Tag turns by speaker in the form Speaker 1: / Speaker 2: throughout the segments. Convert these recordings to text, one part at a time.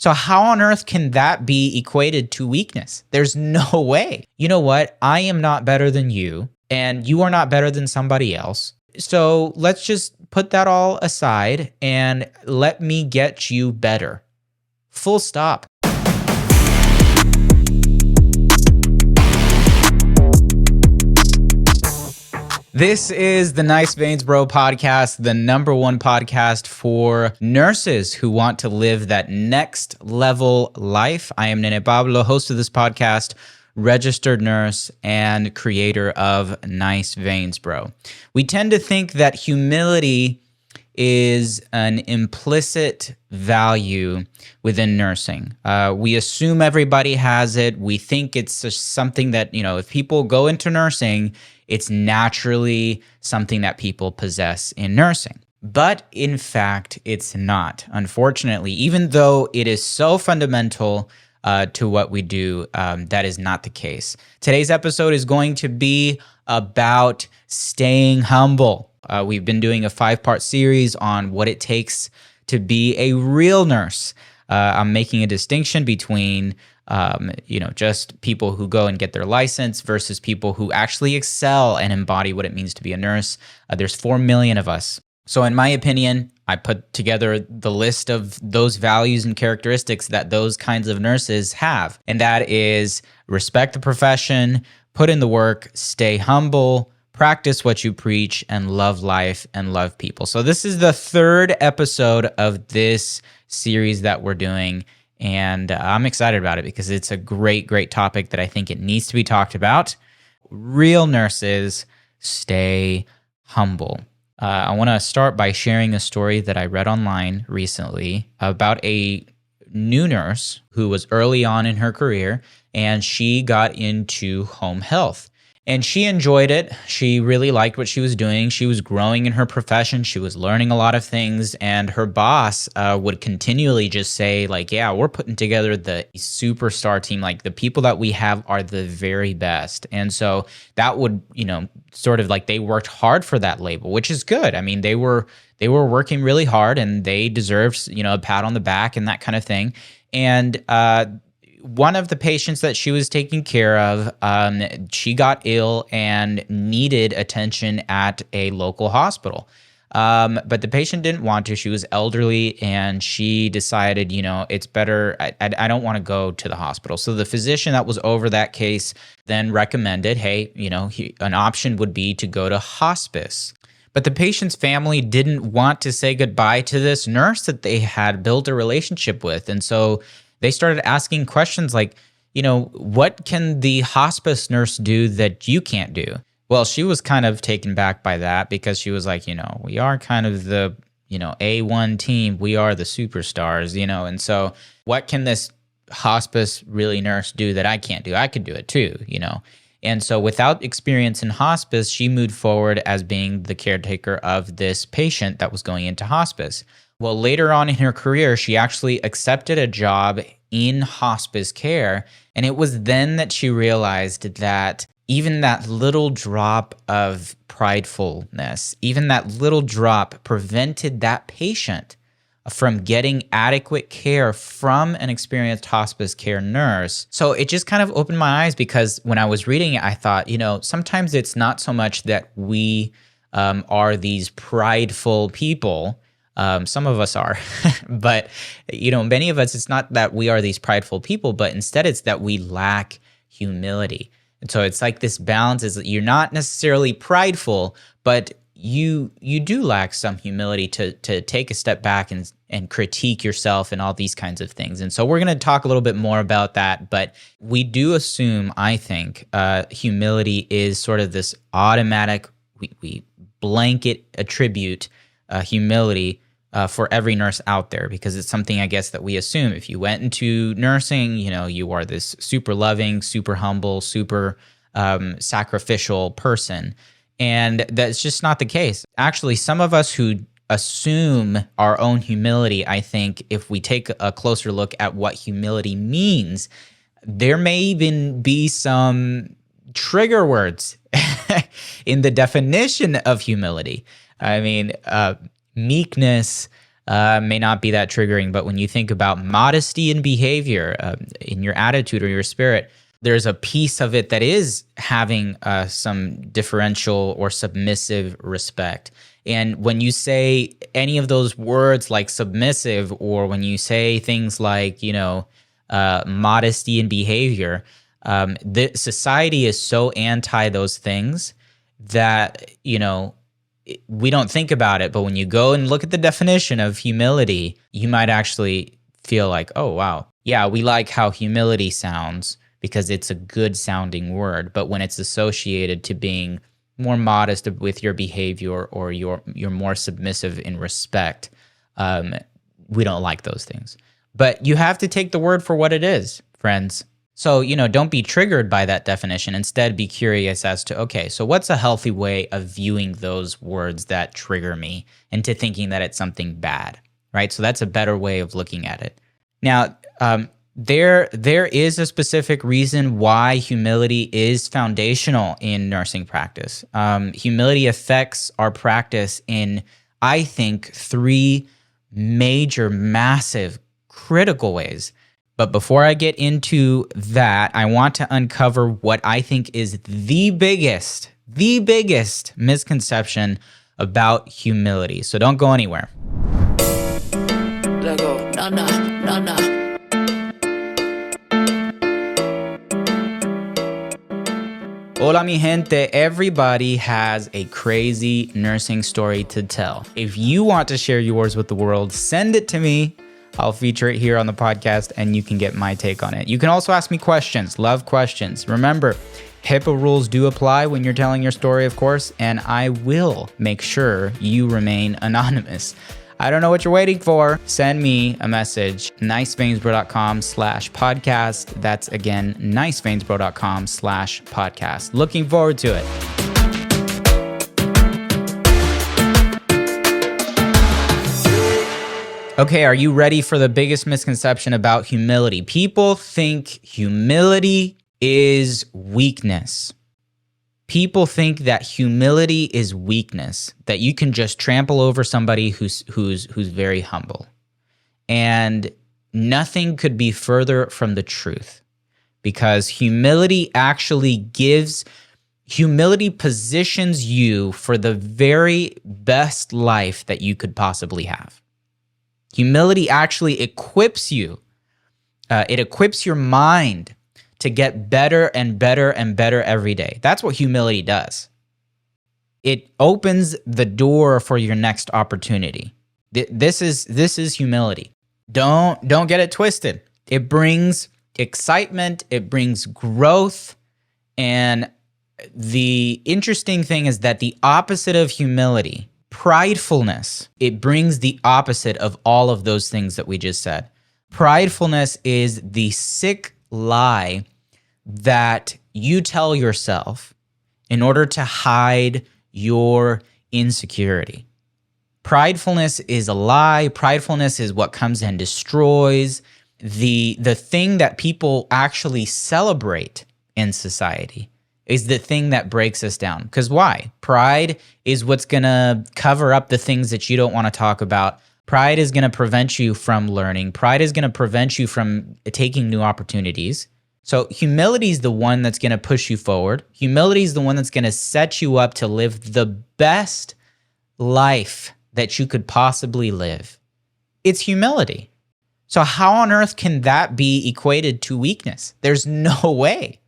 Speaker 1: So how on earth can that be equated to weakness? There's no way. You know what? I am not better than you, and you are not better than somebody else. So let's just put that all aside and let me get you better. Full stop. This is the Nice Veins Bro podcast, the number one podcast for nurses who want to live that next level life. I am Nene Pablo, host of this podcast, registered nurse, and creator of Nice Veins Bro. We tend to think that humility is an implicit value within nursing. We assume everybody has it. We think it's just something that, if people go into nursing, it's naturally something that people possess in nursing. But in fact, it's not. Unfortunately, even though it is so fundamental to what we do, that is not the case. Today's episode is going to be about staying humble. We've been doing a 5-part series on what it takes to be a real nurse. I'm making a distinction between just people who go and get their license versus people who actually excel and embody what it means to be a nurse. There's 4 million of us. So in my opinion, I put together the list of those values and characteristics that those kinds of nurses have. And that is respect the profession, put in the work, stay humble, practice what you preach, and love life and love people. So this is the 3rd episode of this series that we're doing. And I'm excited about it because it's a great, great topic that I think it needs to be talked about. Real nurses stay humble. I want to start by sharing a story that I read online recently about a new nurse who was early on in her career, and she got into home health. And she enjoyed it. She really liked what she was doing. She was growing in her profession. She was learning a lot of things. And her boss would continually just say, yeah, we're putting together the superstar team. Like, the people that we have are the very best. And so that would, sort of like they worked hard for that label, which is good. I mean, they were working really hard, and they deserved, a pat on the back and that kind of thing. And one of the patients that she was taking care of, she got ill and needed attention at a local hospital. But the patient didn't want to. She was elderly, and she decided, it's better. I don't want to go to the hospital. So the physician that was over that case then recommended, hey, an option would be to go to hospice. But the patient's family didn't want to say goodbye to this nurse that they had built a relationship with. And so they started asking questions like, what can the hospice nurse do that you can't do? Well, she was kind of taken back by that because she was like, we are kind of the, A1 team. We are the superstars, and so what can this hospice really nurse do that I can't do? I could do it too, And so without experience in hospice, she moved forward as being the caretaker of this patient that was going into hospice. Well, later on in her career, she actually accepted a job in hospice care. And it was then that she realized that even that little drop of pridefulness, even that little drop prevented that patient from getting adequate care from an experienced hospice care nurse. So it just kind of opened my eyes, because when I was reading it, I thought, sometimes it's not so much that we are these prideful people. Some of us are, but, many of us, it's not that we are these prideful people, but instead it's that we lack humility. And so it's like this balance is that you're not necessarily prideful, but you do lack some humility to take a step back and critique yourself and all these kinds of things. And so we're going to talk a little bit more about that, but we do assume, I think, humility is sort of this automatic, we blanket attribute humility for every nurse out there, because it's something, I guess, that we assume. If you went into nursing, you are this super loving, super humble, super sacrificial person. And that's just not the case. Actually, some of us who assume our own humility, I think if we take a closer look at what humility means, there may even be some trigger words in the definition of humility. I mean, meekness, may not be that triggering. But when you think about modesty in behavior, in your attitude or your spirit, there's a piece of it that is having some differential or submissive respect. And when you say any of those words like submissive, or when you say things like, modesty in behavior, the society is so anti those things that, we don't think about it. But when you go and look at the definition of humility, you might actually feel like, oh, wow. Yeah, we like how humility sounds because it's a good sounding word. But when it's associated to being more modest with your behavior, or you're more submissive in respect, we don't like those things. But you have to take the word for what it is, friends. So, don't be triggered by that definition. Instead, be curious as to, okay, so what's a healthy way of viewing those words that trigger me into thinking that it's something bad, right? So that's a better way of looking at it. Now, there is a specific reason why humility is foundational in nursing practice. Humility affects our practice in, I think, 3 major, massive, critical ways. But before I get into that, I want to uncover what I think is the biggest misconception about humility. So don't go anywhere. Let go. No. Hola, mi gente. Everybody has a crazy nursing story to tell. If you want to share yours with the world, send it to me. I'll feature it here on the podcast and you can get my take on it. You can also ask me questions. Love questions. Remember, HIPAA rules do apply when you're telling your story, of course, and I will make sure you remain anonymous. I don't know what you're waiting for. Send me a message, niceveinsbro.com/podcast. That's again, niceveinsbro.com/podcast. Looking forward to it. Okay, are you ready for the biggest misconception about humility? People think humility is weakness. People think that humility is weakness, that you can just trample over somebody who's very humble. And nothing could be further from the truth, because humility positions you for the very best life that you could possibly have. Humility actually equips you. It equips your mind to get better and better and better every day. That's what humility does. It opens the door for your next opportunity. This is humility. Don't get it twisted. It brings excitement, it brings growth, and the interesting thing is that the opposite of humility, pridefulness, it brings the opposite of all of those things that we just said. Pridefulness is the sick lie that you tell yourself in order to hide your insecurity. Pridefulness is a lie. Pridefulness is what comes and destroys the thing that people actually celebrate in society. Is the thing that breaks us down. Because why? Pride is what's going to cover up the things that you don't want to talk about. Pride is going to prevent you from learning. Pride is going to prevent you from taking new opportunities. So humility is the one that's going to push you forward. Humility is the one that's going to set you up to live the best life that you could possibly live. It's humility. So how on earth can that be equated to weakness? There's no way.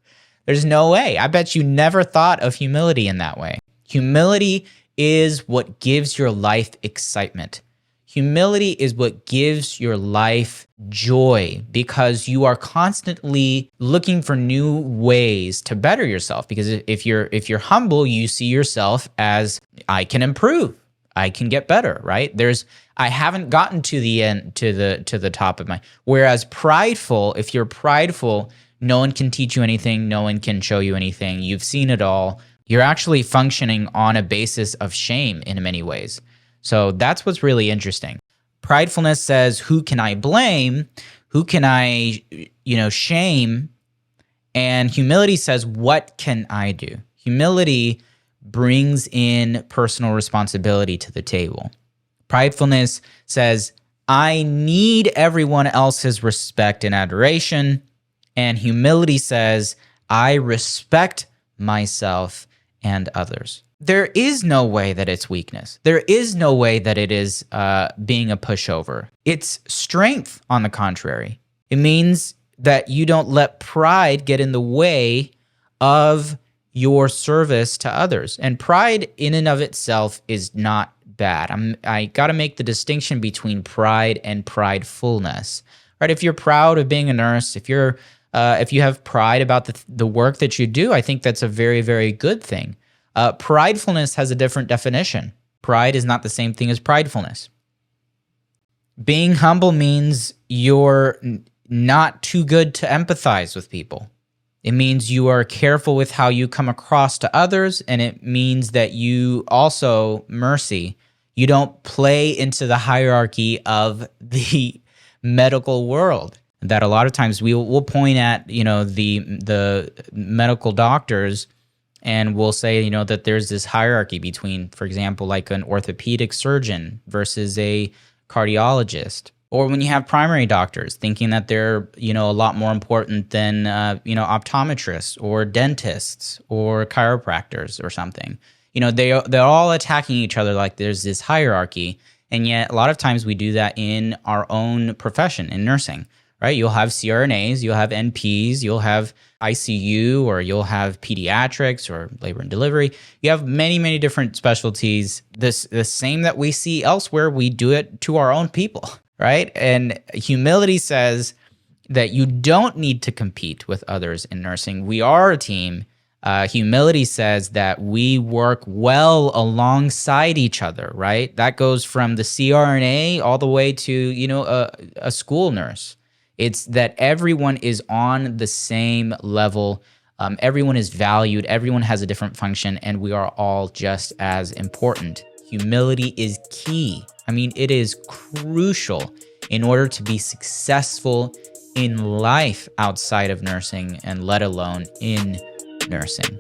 Speaker 1: There's no way. I bet you never thought of humility in that way. Humility is what gives your life excitement. Humility is what gives your life joy, because you are constantly looking for new ways to better yourself. Because if you're humble, you see yourself as, I can improve, I can get better, right? I haven't gotten to the end, to the top of my. Whereas prideful, if you're prideful, no one can teach you anything. No one can show you anything. You've seen it all. You're actually functioning on a basis of shame in many ways. So that's what's really interesting. Pridefulness says, who can I blame? Who can I, shame? And humility says, what can I do? Humility brings in personal responsibility to the table. Pridefulness says, I need everyone else's respect and adoration. And humility says, I respect myself and others. There is no way that it's weakness. There is no way that it is being a pushover. It's strength, on the contrary. It means that you don't let pride get in the way of your service to others. And pride in and of itself is not bad. I got to make the distinction between pride and pridefulness, right? If you're proud of being a nurse, if you have pride about the work that you do, I think that's a very, very good thing. Pridefulness has a different definition. Pride is not the same thing as pridefulness. Being humble means you're not too good to empathize with people. It means you are careful with how you come across to others, and it means that you also, mercy, you don't play into the hierarchy of the medical world. That a lot of times we'll point at, the medical doctors, and we'll say, that there's this hierarchy between, for example, like an orthopedic surgeon versus a cardiologist. Or when you have primary doctors thinking that they're, a lot more important than, optometrists or dentists or chiropractors or something. They're all attacking each other like there's this hierarchy. And yet a lot of times we do that in our own profession, in nursing, right? You'll have CRNAs, you'll have NPs, you'll have ICU, or you'll have pediatrics or labor and delivery. You have many, many different specialties. The same that we see elsewhere, we do it to our own people. Right? And humility says that you don't need to compete with others in nursing. We are a team. Humility says that we work well alongside each other, right? That goes from the CRNA all the way to, a school nurse. It's that everyone is on the same level. Everyone is valued. Everyone has a different function, and we are all just as important. Humility is key. It is crucial in order to be successful in life outside of nursing, and let alone in nursing.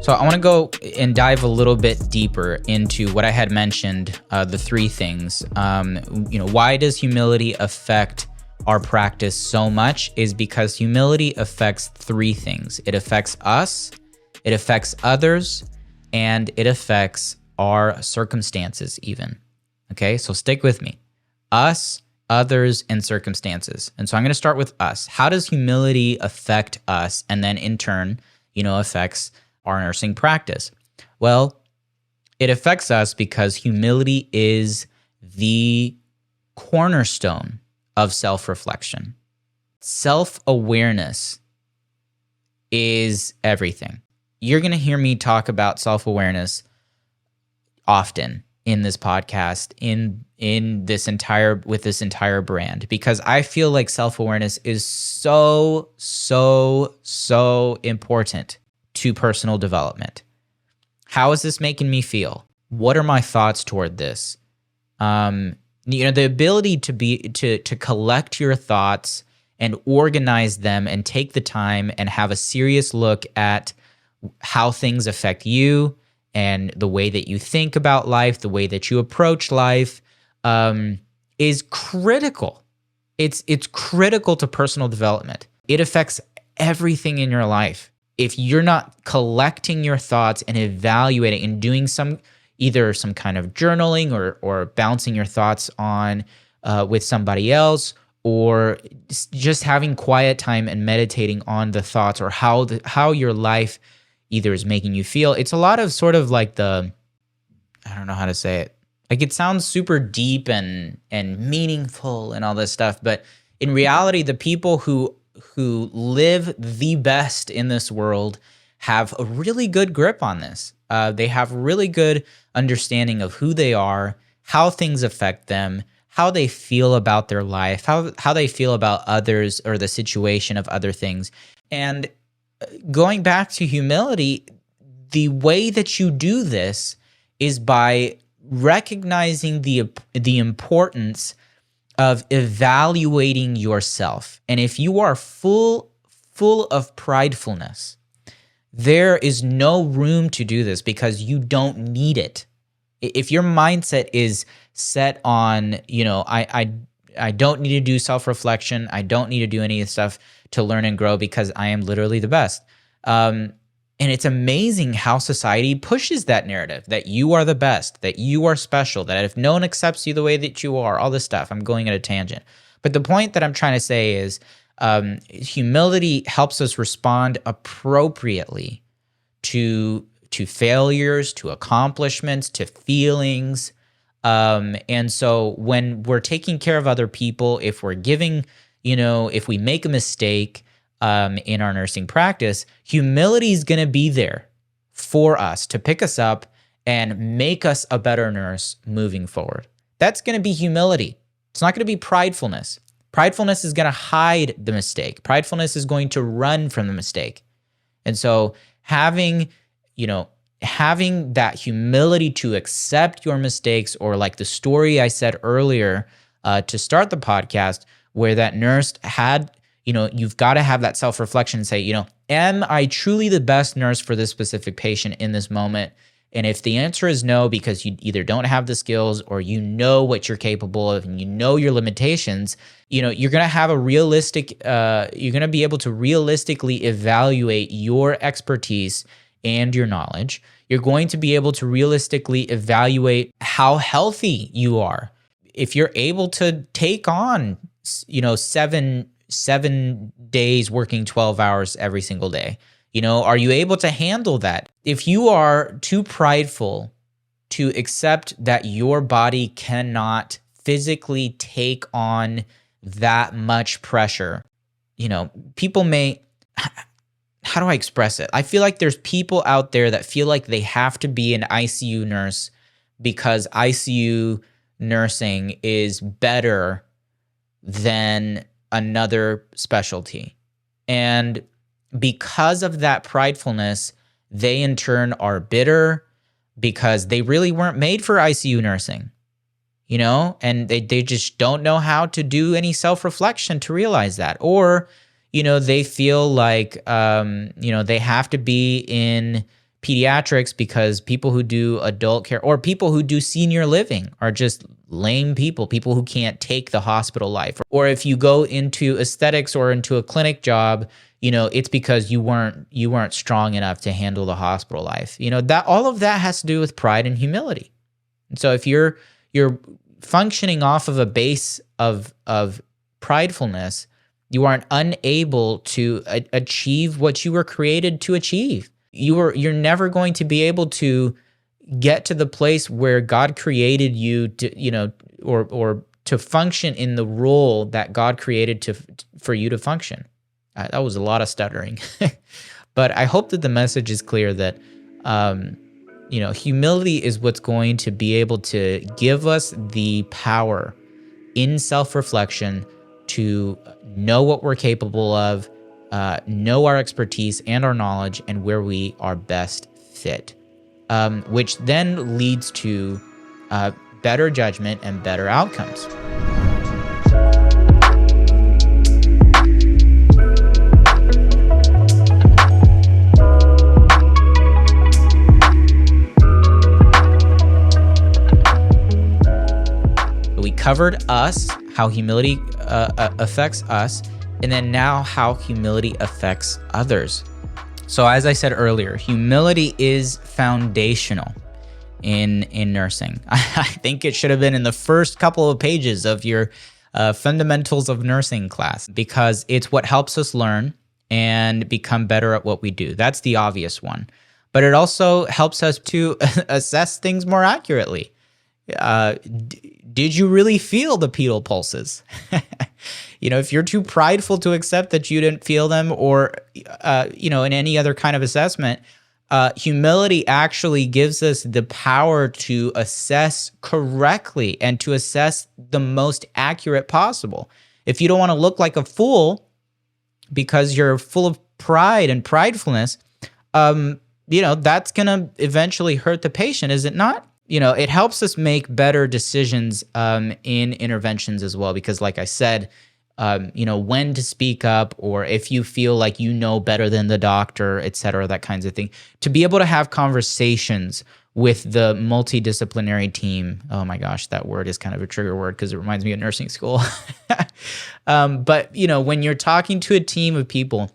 Speaker 1: So I want to go and dive a little bit deeper into what I had mentioned, the three things. Why does humility affect our practice so much is because humility affects three things. It affects us, it affects others, and it affects our circumstances even. Okay, so stick with me. Us, others, and circumstances. And so I'm going to start with us. How does humility affect us, and then in turn, affects our nursing practice? Well, it affects us because humility is the cornerstone of self-reflection. Self-awareness is everything. You're going to hear me talk about self-awareness often in this podcast, with this entire brand, because I feel like self-awareness is so important to personal development. How is this making me feel? What are my thoughts toward this? The ability to collect your thoughts and organize them and take the time and have a serious look at how things affect you and the way that you think about life, the way that you approach life, is critical. It's critical to personal development. It affects everything in your life. If you're not collecting your thoughts and evaluating and doing either some kind of journaling or bouncing your thoughts on with somebody else, or just having quiet time and meditating on the thoughts, or how your life either is making you feel. It's a lot of sort of like I don't know how to say it. Like, it sounds super deep and meaningful and all this stuff, but in reality, the people who live the best in this world have a really good grip on this. They have really good understanding of who they are, how things affect them, how they feel about their life, how they feel about others or the situation of other things. And going back to humility, the way that you do this is by recognizing the importance of evaluating yourself. And if you are full of pridefulness, there is no room to do this because you don't need it. If your mindset is set on, I don't need to do self-reflection, I don't need to do any of this stuff to learn and grow because I am literally the best. And it's amazing how society pushes that narrative that you are the best, that you are special, that if no one accepts you the way that you are, all this stuff. I'm going at a tangent. But the point that I'm trying to say is humility helps us respond appropriately to failures, to accomplishments, to feelings. And so when we're taking care of other people, if we're giving, if we make a mistake in our nursing practice, humility is going to be there for us to pick us up and make us a better nurse moving forward. That's going to be humility. It's not going to be pridefulness. Pridefulness is going to hide the mistake. Pridefulness is going to run from the mistake. And so having that humility to accept your mistakes, or like the story I said earlier to start the podcast, where that nurse had, you've got to have that self-reflection and say, am I truly the best nurse for this specific patient in this moment? And if the answer is no, because you either don't have the skills or you know what you're capable of and you know your limitations, you're going to have you're going to be able to realistically evaluate your expertise and your knowledge. You're going to be able to realistically evaluate how healthy you are. If you're able to take on, 7 days working 12 hours every single day, are you able to handle that? If you are too prideful to accept that your body cannot physically take on that much pressure, people may, how do I express it? I feel like there's people out there that feel like they have to be an ICU nurse because ICU nursing is better than another specialty. And because of that pridefulness, they in turn are bitter because they really weren't made for ICU nursing, and they just don't know how to do any self-reflection to realize that. Or, they feel like, they have to be in pediatrics because people who do adult care or people who do senior living are just lame people who can't take the hospital life. Or if you go into aesthetics or into a clinic job, it's because you weren't strong enough to handle the hospital life. That all of that has to do with pride and humility. And so if you're functioning off of a base of pridefulness, you are unable to achieve what you were created to achieve. You're never going to be able to get to the place where God created you to, or to function in the role that God created for you to function. That was a lot of stuttering, but I hope that the message is clear that, humility is what's going to be able to give us the power in self-reflection to know what we're capable of, know our expertise and our knowledge and where we are best fit, which then leads to better judgment and better outcomes. We covered us, how humility affects us, and then now how humility affects others. So as I said earlier, humility is foundational in nursing. I think it should have been in the first couple of pages of your fundamentals of nursing class, because it's what helps us learn and become better at what we do. That's the obvious one. But it also helps us to assess things more accurately. Did you really feel the pedal pulses? If you're too prideful to accept that you didn't feel them, or, in any other kind of assessment, humility actually gives us the power to assess correctly and to assess the most accurate possible. If you don't want to look like a fool because you're full of pride and pridefulness, that's going to eventually hurt the patient, is it not? it helps us make better decisions in interventions as well, because like I said, when to speak up, or if you feel like you know better than the doctor, et cetera, that kinds of thing, to be able to have conversations with the multidisciplinary team. Oh my gosh, that word is kind of a trigger word because it reminds me of nursing school. But when you're talking to a team of people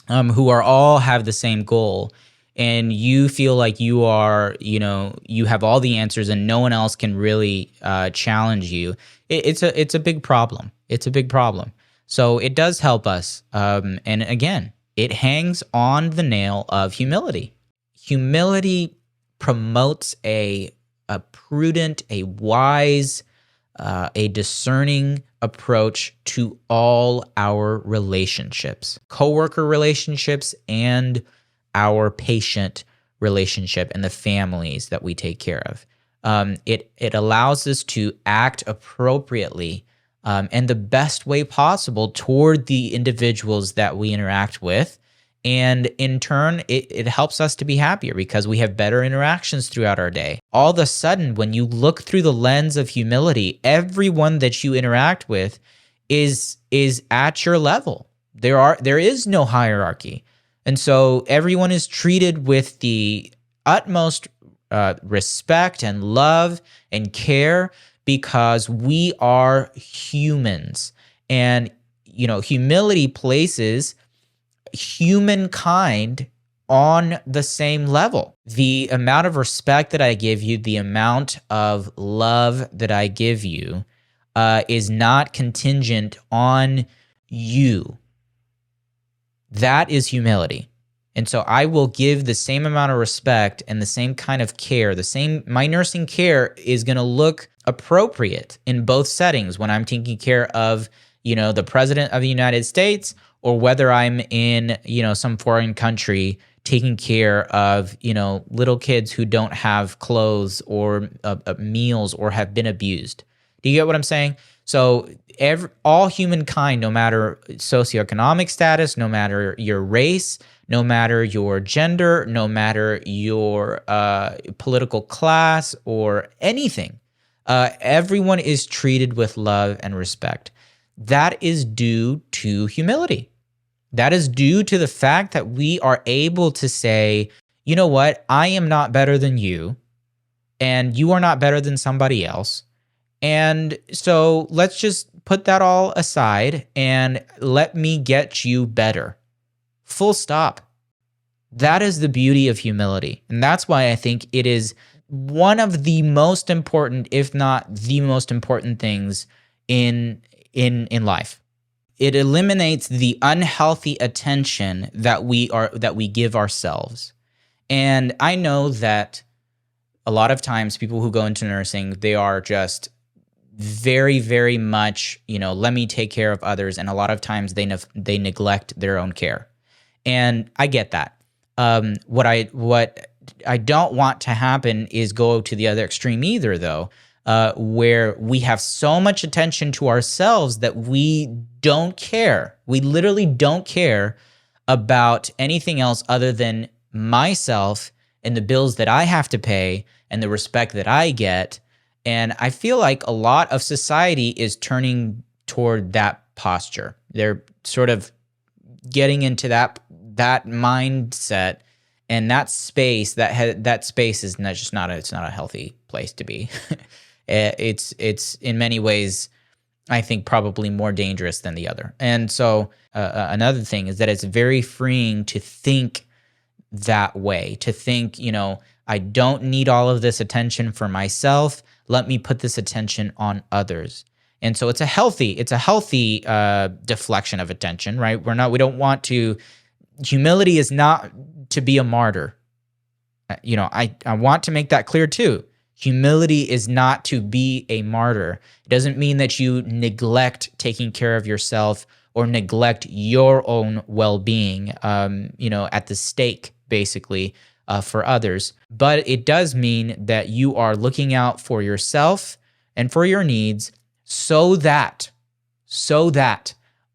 Speaker 1: who are all have the same goal, and you feel like you are, you have all the answers and no one else can really challenge you, it's a big problem. It's a big problem. So it does help us. And again, it hangs on the nail of humility. Humility promotes a prudent, a wise, a discerning approach to all our relationships, coworker relationships, and our patient relationship and the families that we take care of. It allows us to act appropriately and the best way possible toward the individuals that we interact with. And in turn, it helps us to be happier because we have better interactions throughout our day. All of a sudden, when you look through the lens of humility, everyone that you interact with is at your level. There is no hierarchy. And so everyone is treated with the utmost respect and love and care because we are humans. And, humility places humankind on the same level. The amount of respect that I give you, the amount of love that I give you is not contingent on you. That is humility. And so I will give the same amount of respect and the same kind of care. My nursing care is going to look appropriate in both settings when I'm taking care of, the president of the United States, or whether I'm in, some foreign country taking care of, little kids who don't have clothes or meals or have been abused. Do you get what I'm saying? So all humankind, no matter socioeconomic status, no matter your race, no matter your gender, no matter your political class or anything, everyone is treated with love and respect. That is due to humility. That is due to the fact that we are able to say, you know what, I am not better than you, and you are not better than somebody else. And so let's just put that all aside and let me get you better. Full stop. That is the beauty of humility. And that's why I think it is one of the most important, if not the most important things in life. It eliminates the unhealthy attention that we give ourselves. And I know that a lot of times people who go into nursing, they are just very, very much, let me take care of others. And a lot of times they neglect their own care. And I get that. What I don't want to happen is go to the other extreme either, though, where we have so much attention to ourselves that we don't care. We literally don't care about anything else other than myself and the bills that I have to pay and the respect that I get. And I feel like a lot of society is turning toward that posture. They're sort of getting into that mindset and that space. That space is it's not a healthy place to be. It's in many ways, I think, probably more dangerous than the other. And so another thing is that it's very freeing to think that way, to think, I don't need all of this attention for myself. Let me put this attention on others. And so it's a healthy deflection of attention, right? We don't want to, humility is not to be a martyr. I want to make that clear too. Humility is not to be a martyr. It doesn't mean that you neglect taking care of yourself or neglect your own well-being, at the stake, basically, for others. But it does mean that you are looking out for yourself and for your needs so that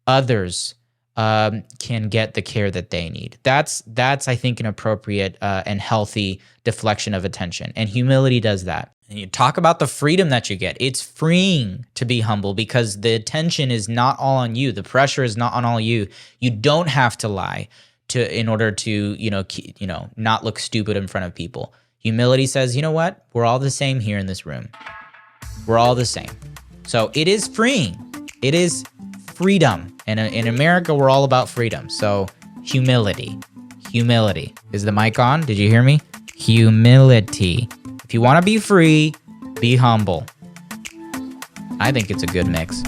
Speaker 1: others can get the care that they need. That's I think, an appropriate and healthy deflection of attention. And humility does that. And you talk about the freedom that you get. It's freeing to be humble because the attention is not all on you. The pressure is not on all you. You don't have to lie in order to not look stupid in front of people. Humility says, you know what? We're all the same here in this room. We're all the same. So it is freeing. It is freedom. And in America, we're all about freedom. So humility. Humility. Is the mic on? Did you hear me? Humility. If you want to be free, be humble. I think it's a good mix.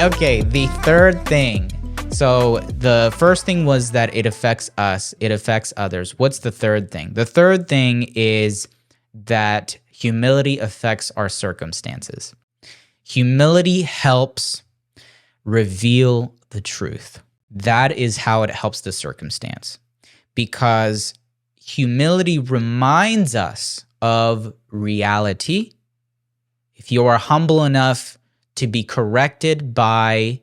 Speaker 1: Okay, the third thing. So the first thing was that it affects us, it affects others. What's the third thing? The third thing is that humility affects our circumstances. Humility helps reveal the truth. That is how it helps the circumstance, because humility reminds us of reality. If you are humble enough to be corrected by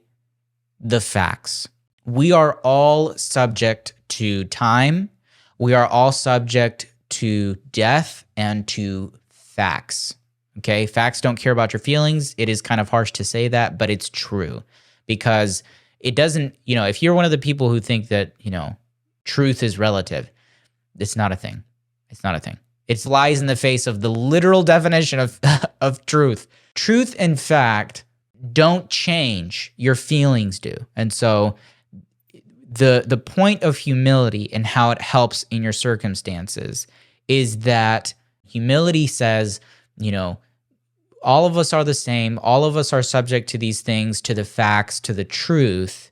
Speaker 1: the facts, we are all subject to time. We are all subject to death and to facts. Okay, facts don't care about your feelings. It is kind of harsh to say that, but it's true, because it doesn't, if you're one of the people who think that, truth is relative, it's not a thing. It's not a thing. It lies in the face of the literal definition of truth. Truth and fact don't change, your feelings do. And so the point of humility and how it helps in your circumstances is that humility says, all of us are the same. All of us are subject to these things, to the facts, to the truth.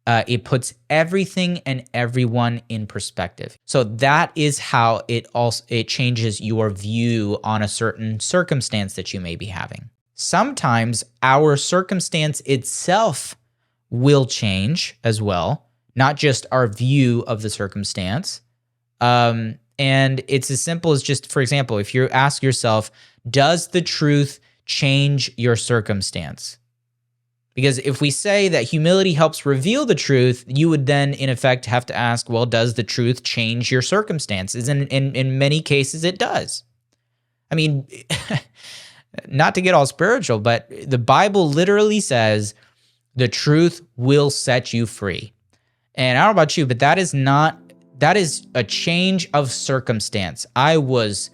Speaker 1: It puts everything and everyone in perspective. So that is how it changes your view on a certain circumstance that you may be having. Sometimes our circumstance itself will change as well, not just our view of the circumstance. And it's as simple as just, for example, if you ask yourself, does the truth change your circumstance? Because if we say that humility helps reveal the truth, you would then, in effect, have to ask, well, does the truth change your circumstances? And in many cases, it does. I mean, not to get all spiritual, but the Bible literally says the truth will set you free. And I don't know about you, but that is a change of circumstance. I was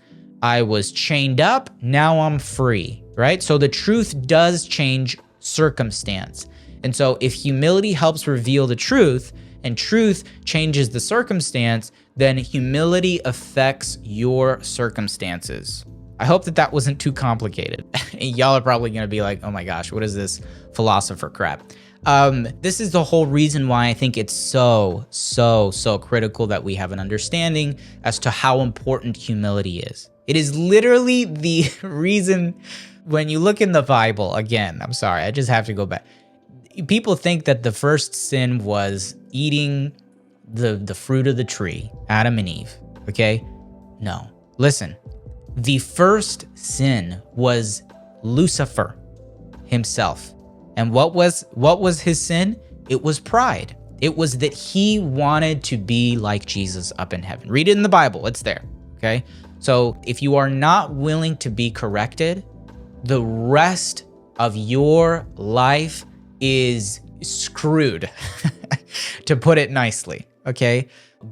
Speaker 1: chained up, now I'm free, right? So the truth does change circumstance. And so if humility helps reveal the truth and truth changes the circumstance, then humility affects your circumstances. I hope that wasn't too complicated. Y'all are probably going to be like, oh my gosh, what is this philosopher crap? This is the whole reason why I think it's so critical that we have an understanding as to how important humility is. It is literally the reason when you look in the Bible, again, I'm sorry, I just have to go back. People think that the first sin was eating the fruit of the tree, Adam and Eve, okay? No, listen. The first sin was Lucifer himself. And what was his sin? It was pride. It was that he wanted to be like Jesus up in heaven. Read it in the Bible. It's there. Okay? So if you are not willing to be corrected, the rest of your life is screwed, to put it nicely. Okay?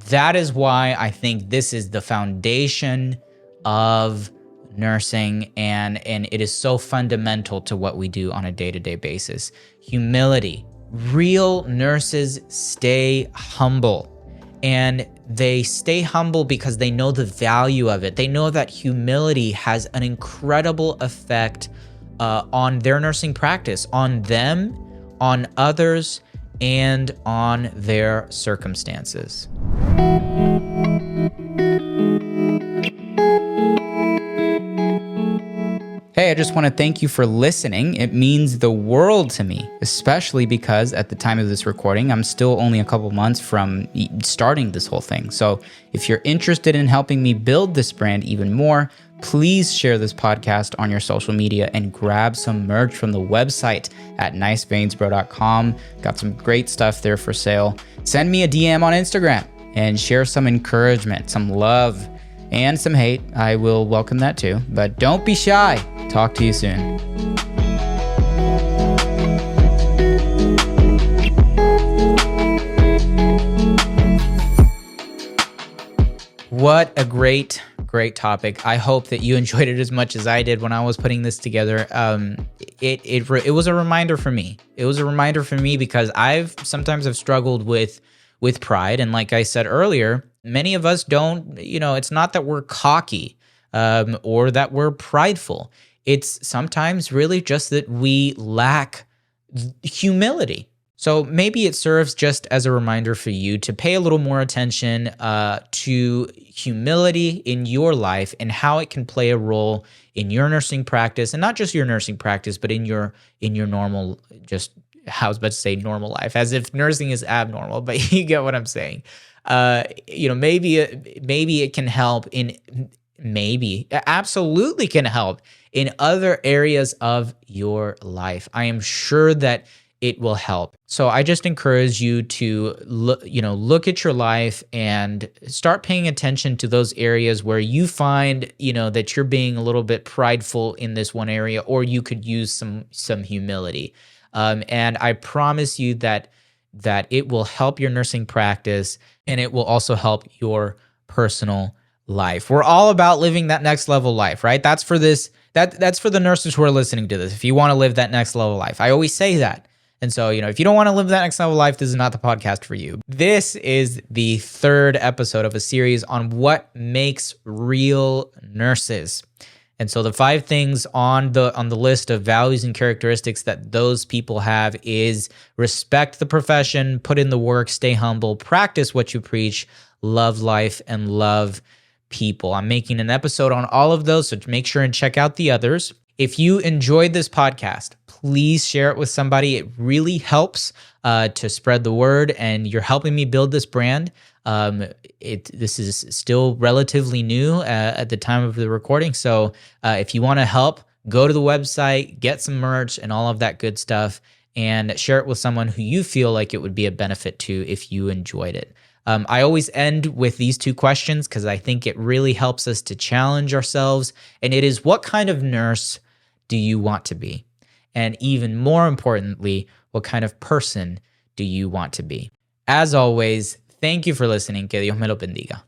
Speaker 1: That is why I think this is the foundation of nursing, and it is so fundamental to what we do on a day-to-day basis. Humility. Real nurses stay humble, and they stay humble because they know the value of it. They know that humility has an incredible effect on their nursing practice, on them, on others, and on their circumstances. Hey, I just want to thank you for listening. It means the world to me, especially because at the time of this recording, I'm still only a couple months from starting this whole thing. So if you're interested in helping me build this brand even more, please share this podcast on your social media and grab some merch from the website at niceveinsbro.com. Got some great stuff there for sale. Send me a DM on Instagram and share some encouragement, some love, and some hate. I will welcome that too. But don't be shy. Talk to you soon. What a great topic. I hope that you enjoyed it as much as I did when I was putting this together. It was a reminder for me. It was a reminder for me because I've sometimes struggled with pride. And like I said earlier, many of us don't, it's not that we're cocky or that we're prideful. It's sometimes really just that we lack humility. So maybe it serves just as a reminder for you to pay a little more attention to humility in your life and how it can play a role in your nursing practice, and not just your nursing practice, but in your normal, just I was about to say normal life, as if nursing is abnormal, but you get what I'm saying. Maybe it can help absolutely can help in other areas of your life. I am sure that it will help. So I just encourage you to look at your life and start paying attention to those areas where you find, that you're being a little bit prideful in this one area, or you could use some humility. And I promise you that it will help your nursing practice, and it will also help your personal life. We're all about living that next level life, right? That's for the nurses who are listening to this. If you want to live that next level life, I always say that. And so, if you don't want to live that next level life, this is not the podcast for you. This is the third episode of a series on what makes real nurses. And so the 5 things on the list of values and characteristics that those people have is respect the profession, put in the work, stay humble, practice what you preach, love life, and love people. I'm making an episode on all of those, so make sure and check out the others. If you enjoyed this podcast, please share it with somebody. It really helps to spread the word, and you're helping me build this brand. This is still relatively new at the time of the recording. So if you want to help, go to the website, get some merch and all of that good stuff, and share it with someone who you feel like it would be a benefit to if you enjoyed it. I always end with these 2 questions because I think it really helps us to challenge ourselves. And it is, what kind of nurse do you want to be? And even more importantly, what kind of person do you want to be? As always, thank you for listening. Que Dios me lo bendiga.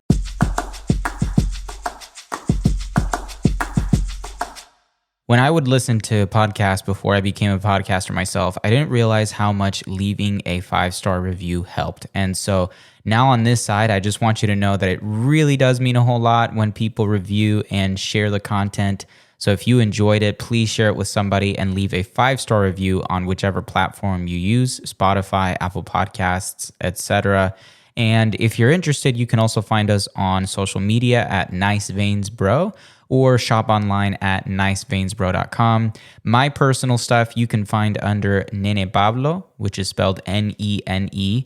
Speaker 1: When I would listen to podcasts before I became a podcaster myself, I didn't realize how much leaving a 5-star review helped. And so now on this side, I just want you to know that it really does mean a whole lot when people review and share the content. So if you enjoyed it, please share it with somebody and leave a 5-star review on whichever platform you use, Spotify, Apple Podcasts, etc. And if you're interested, you can also find us on social media at niceveinsbro, or shop online at niceveinsbro.com. My personal stuff you can find under Nene Pablo, which is spelled NENEPABLO.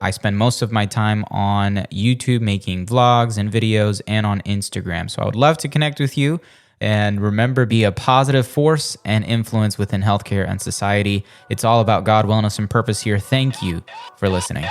Speaker 1: I spend most of my time on YouTube making vlogs and videos, and on Instagram. So I would love to connect with you. And remember, be a positive force and influence within healthcare and society. It's all about God, wellness, and purpose here. Thank you for listening.